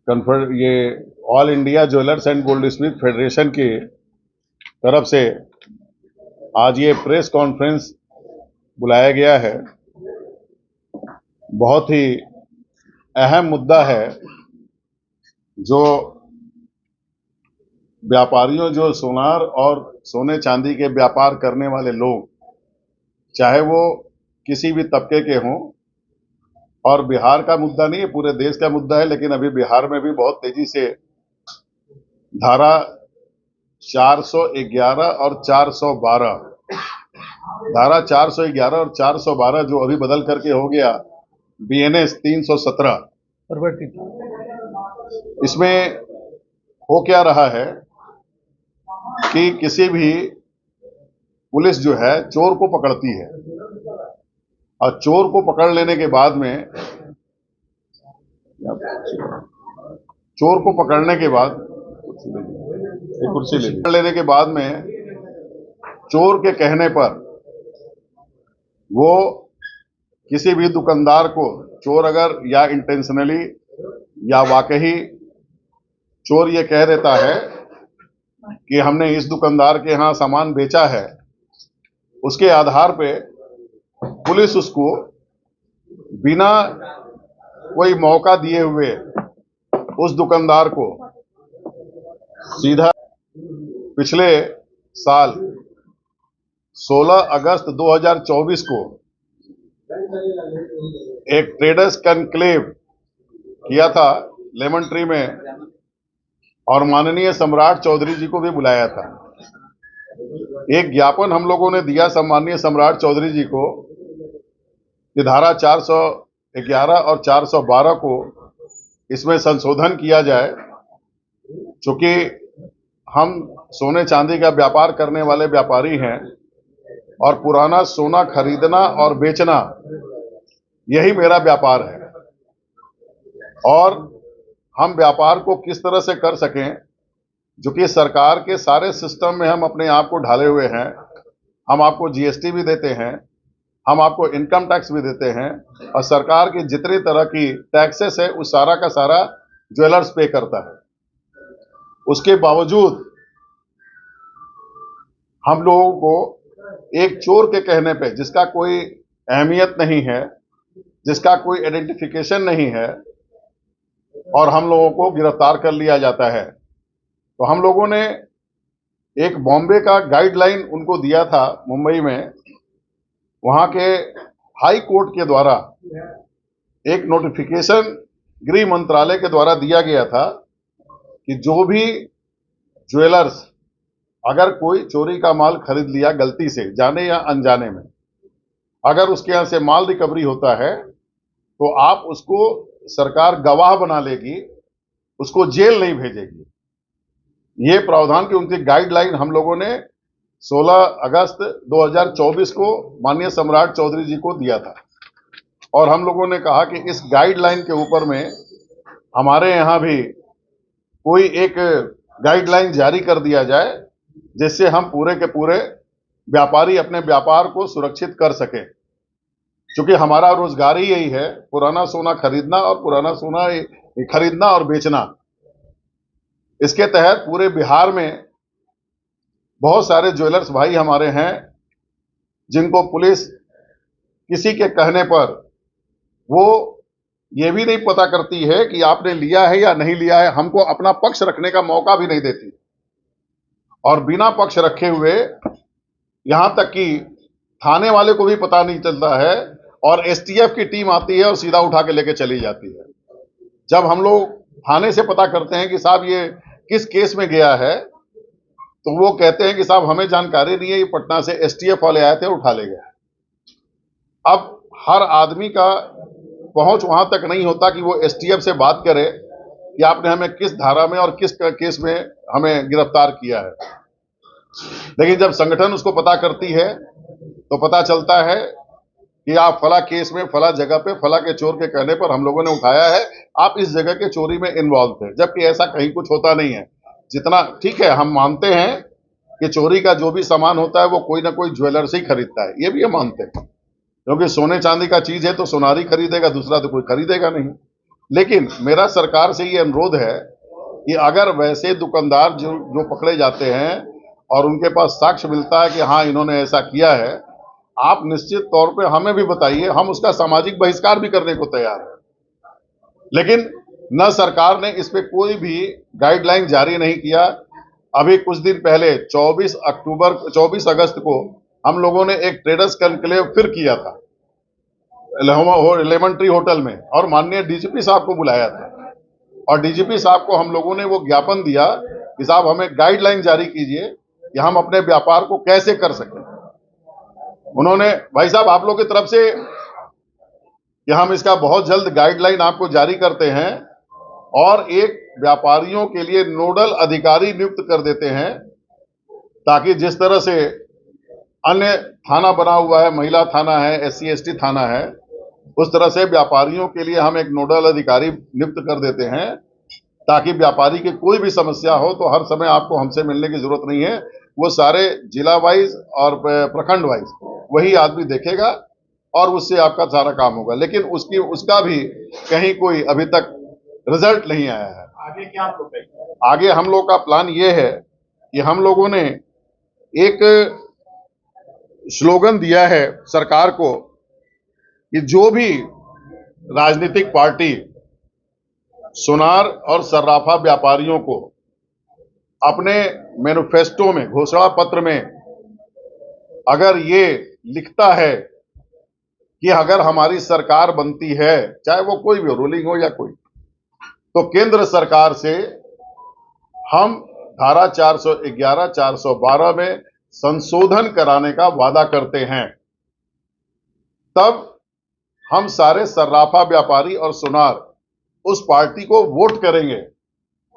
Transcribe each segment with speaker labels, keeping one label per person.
Speaker 1: ये all India jewellers and gold Smith federation की तरफ से आज ये प्रेस कॉन्फ्रेंस बुलाया गया है। बहुत ही अहम मुद्दा है जो व्यापारियों, जो सोनार और सोने चांदी के व्यापार करने वाले लोग, चाहे वो किसी भी तबके के हों, और बिहार का मुद्दा नहीं है, पूरे देश का मुद्दा है, लेकिन अभी बिहार में भी बहुत तेजी से धारा 411 और 412, धारा 411 और 412 जो अभी बदल करके हो गया BNS 317, इसमें हो क्या रहा है कि किसी भी पुलिस जो है चोर को पकड़ती है, और चोर को पकड़ लेने के बाद में, चोर को पकड़ने के बाद, कुर्सी ले पकड़ लेने के बाद में चोर के कहने पर वो किसी भी दुकानदार को, चोर अगर या इंटेंशनली या वाकई चोर ये कह देता है कि हमने इस दुकानदार के यहां सामान बेचा है, उसके आधार पे पुलिस उसको बिना कोई मौका दिए हुए उस दुकानदार को सीधा पिछले साल 16 अगस्त 2024 को एक ट्रेडर्स कॉन्क्लेव किया था लेमन ट्री में, और माननीय सम्राट चौधरी जी को भी बुलाया था। एक ज्ञापन हम लोगों ने दिया सम्माननीय सम्राट चौधरी जी को कि धारा 411 और 412 को इसमें संशोधन किया जाए, चूंकि हम सोने चांदी का व्यापार करने वाले व्यापारी हैं और पुराना सोना खरीदना और बेचना यही मेरा व्यापार है, और हम व्यापार को किस तरह से कर सकें, जो कि सरकार के सारे सिस्टम में हम अपने आप को ढाले हुए हैं। हम आपको GST भी देते हैं, हम आपको इनकम टैक्स भी देते हैं, और सरकार की जितनी तरह की टैक्सेस है उस सारा का सारा ज्वेलर्स पे करता है। उसके बावजूद हम लोगों को एक चोर के कहने पे, जिसका कोई अहमियत नहीं है, जिसका कोई आइडेंटिफिकेशन नहीं है, और हम लोगों को गिरफ्तार कर लिया जाता है। तो हम लोगों ने एक बॉम्बे का गाइडलाइन उनको दिया था मुंबई में, वहां के हाई कोर्ट के द्वारा एक नोटिफिकेशन गृह मंत्रालय के द्वारा दिया गया था कि जो भी ज्वेलर्स, अगर कोई चोरी का माल खरीद लिया गलती से, जाने या अनजाने में, अगर उसके यहां से माल रिकवरी होता है तो आप उसको, सरकार गवाह बना लेगी, उसको जेल नहीं भेजेगी। ये प्रावधान की उनकी गाइडलाइन हम लोगों ने 16 अगस्त 2024 को माननीय सम्राट चौधरी जी को दिया था, और हम लोगों ने कहा कि इस गाइडलाइन के ऊपर में हमारे यहाँ भी कोई एक गाइडलाइन जारी कर दिया जाए, जिससे हम पूरे के पूरे व्यापारी अपने व्यापार को सुरक्षित कर सके, क्योंकि हमारा रोजगार ही यही है, पुराना सोना खरीदना और पुराना सोना खरीदना और बेचना। इसके तहत पूरे बिहार में बहुत सारे ज्वेलर्स भाई हमारे हैं जिनको पुलिस किसी के कहने पर, वो ये भी नहीं पता करती है कि आपने लिया है या नहीं लिया है, हमको अपना पक्ष रखने का मौका भी नहीं देती, और बिना पक्ष रखे हुए, यहां तक कि थाने वाले को भी पता नहीं चलता है, और STF की टीम आती है और सीधा उठा के लेके चली जाती है। जब हम लोग थाने से पता करते हैं कि साहब ये किस केस में गया है, तो वो कहते हैं कि साहब हमें जानकारी नहीं है, ये पटना से STF वाले आए थे, उठा ले गए। अब हर आदमी का पहुंच वहां तक नहीं होता कि वो STF से बात करे कि आपने हमें किस धारा में और किस केस में हमें गिरफ्तार किया है। लेकिन जब संगठन उसको पता करती है तो पता चलता है कि आप फला केस में, फला जगह पे, फला के चोर के कहने पर हम लोगों ने उठाया है, आप इस जगह के चोरी में इन्वॉल्व थे, जबकि ऐसा कहीं कुछ होता नहीं है। जितना ठीक है, हम मानते हैं कि चोरी का जो भी सामान होता है वो कोई ना कोई ज्वेलर से ही खरीदता है, ये भी हम मानते हैं, क्योंकि सोने चांदी का चीज है तो सोनारी खरीदेगा, दूसरा तो कोई खरीदेगा नहीं। लेकिन मेरा सरकार से ये अनुरोध है कि अगर वैसे दुकानदार जो पकड़े जाते हैं और उनके पास साक्ष्य मिलता है कि हाँ इन्होंने ऐसा किया है, आप निश्चित तौर पे हमें भी बताइए, हम उसका सामाजिक बहिष्कार भी करने को तैयार हैं। लेकिन न सरकार ने इस पे कोई भी गाइडलाइन जारी नहीं किया। अभी कुछ दिन पहले 24 अगस्त को हम लोगों ने एक ट्रेडर्स कॉन्क्लेव फिर किया था लेमन ट्री होटल में, और माननीय डीजीपी साहब को बुलाया था, और डीजीपी साहब को हम लोगों ने वो ज्ञापन दिया कि साहब हमें गाइडलाइन जारी कीजिए कि हम अपने व्यापार को कैसे कर सकें। उन्होंने, भाई साहब आप लोग की तरफ से कि हम इसका बहुत जल्द गाइडलाइन आपको जारी करते हैं और एक व्यापारियों के लिए नोडल अधिकारी नियुक्त कर देते हैं, ताकि जिस तरह से अन्य थाना बना हुआ है, महिला थाना है, SC/ST थाना है, उस तरह से व्यापारियों के लिए हम एक नोडल अधिकारी नियुक्त कर देते हैं, ताकि व्यापारी की कोई भी समस्या हो तो हर समय आपको हमसे मिलने की जरूरत नहीं है। वो सारे जिला वाइज और प्रखंड वाइज वही आदमी देखेगा और उससे आपका सारा काम होगा। लेकिन उसका भी कहीं कोई अभी तक रिजल्ट नहीं आया है।
Speaker 2: आगे क्या आप लोग,
Speaker 1: आगे हम लोग का प्लान ये है कि हम लोगों ने एक स्लोगन दिया है सरकार को कि जो भी राजनीतिक पार्टी सुनार और सर्राफा व्यापारियों को अपने मैनिफेस्टो में, घोषणा पत्र में अगर ये लिखता है कि अगर हमारी सरकार बनती है, चाहे वो कोई भी रूलिंग हो या कोई, तो केंद्र सरकार से हम धारा 411, 412 में संशोधन कराने का वादा करते हैं, तब हम सारे सर्राफा व्यापारी और सुनार उस पार्टी को वोट करेंगे।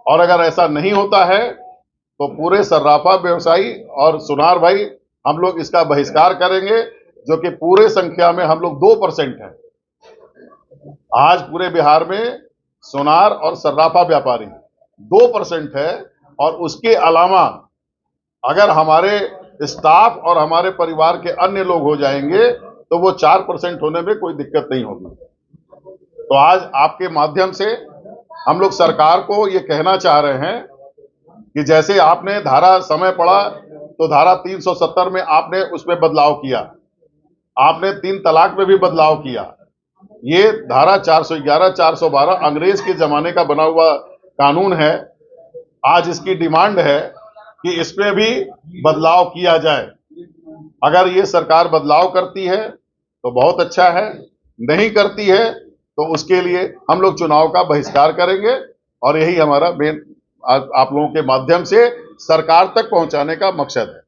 Speaker 1: और अगर ऐसा नहीं होता है तो पूरे सर्राफा व्यवसायी और सुनार भाई हम लोग इसका बहिष्कार करेंगे, जो कि पूरे संख्या में हम लोग 2% हैं। आज पूरे बिहार में सुनार और सर्राफा व्यापारी 2% है, और उसके अलावा अगर हमारे स्टाफ और हमारे परिवार के अन्य लोग हो जाएंगे तो वो 4% होने में कोई दिक्कत नहीं होगी। तो आज आपके माध्यम से हम लोग सरकार को ये कहना चाह रहे हैं कि जैसे आपने धारा समय पड़ा तो धारा 370 में आपने उसमें बदलाव किया, आपने 3 तलाक में भी बदलाव किया, ये धारा 411, 412 अंग्रेज के जमाने का बना हुआ कानून है। आज इसकी डिमांड है कि इसमें भी बदलाव किया जाए। अगर ये सरकार बदलाव करती है तो बहुत अच्छा है, नहीं करती है तो उसके लिए हम लोग चुनाव का बहिष्कार करेंगे, और यही हमारा मेन आप लोगों के माध्यम से सरकार तक पहुंचाने का मकसद है।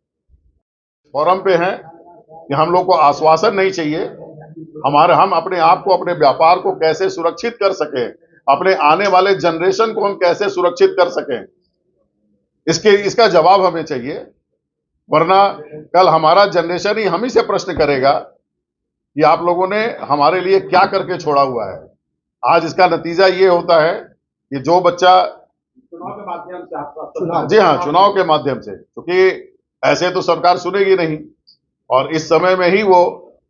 Speaker 1: फोरम पे हैं कि हम लोग को आश्वासन नहीं चाहिए, हम अपने आप को, अपने व्यापार को कैसे सुरक्षित कर सकें, अपने आने वाले जनरेशन को हम कैसे सुरक्षित कर सकें, इसका जवाब हमें चाहिए। वरना कल हमारा जनरेशन ही हम ही से प्रश्न करेगा कि आप लोगों ने हमारे लिए क्या करके छोड़ा हुआ है। आज इसका नतीजा ये होता है कि जो बच्चा
Speaker 2: चुनाव के माध्यम से आपका,
Speaker 1: जी हाँ, चुनाव के माध्यम से, क्योंकि ऐसे तो सरकार सुनेगी नहीं, और इस समय में ही वो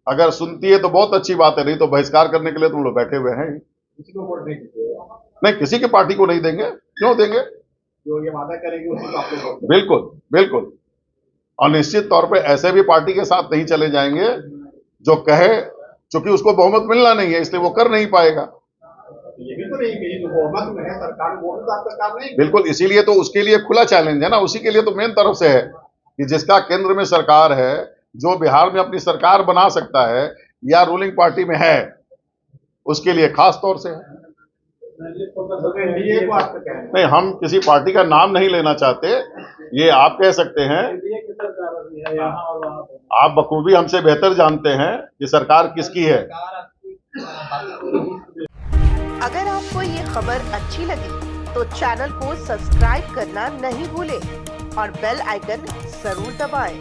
Speaker 1: अगर सुनती है तो बहुत अच्छी बात है, नहीं तो बहिष्कार करने के लिए तुम लोग बैठे हुए हैं।
Speaker 2: किसी को वोट नहीं देंगे?
Speaker 1: नहीं, किसी की पार्टी को नहीं देंगे। क्यों देंगे?
Speaker 2: जो ये वादा करेगी उसी को आप लोग वोट देंगे।
Speaker 1: बिल्कुल बिल्कुल, और निश्चित तौर पे ऐसे भी पार्टी के साथ नहीं चले जाएंगे जो कहे, चूंकि उसको बहुमत मिलना नहीं है इसलिए वो कर नहीं पाएगा।
Speaker 2: ये भी तो नहीं कि जो बहुमत में है सरकार, वोट तो आप सरकार नहीं।
Speaker 1: बिल्कुल, इसीलिए तो उसके लिए खुला चैलेंज है ना, उसी के लिए तो मेन तरफ से है कि जिसका केंद्र में सरकार है, जो बिहार में अपनी सरकार बना सकता है या रूलिंग पार्टी में है, उसके लिए खास तौर से है। नहीं, हम किसी पार्टी का नाम नहीं लेना चाहते, ये आप कह सकते हैं। आप बखूबी हमसे बेहतर जानते हैं कि सरकार किसकी है।
Speaker 3: अगर आपको ये खबर अच्छी लगी तो चैनल को सब्सक्राइब करना नहीं भूलें और बेल आइकन जरूर दबाएं।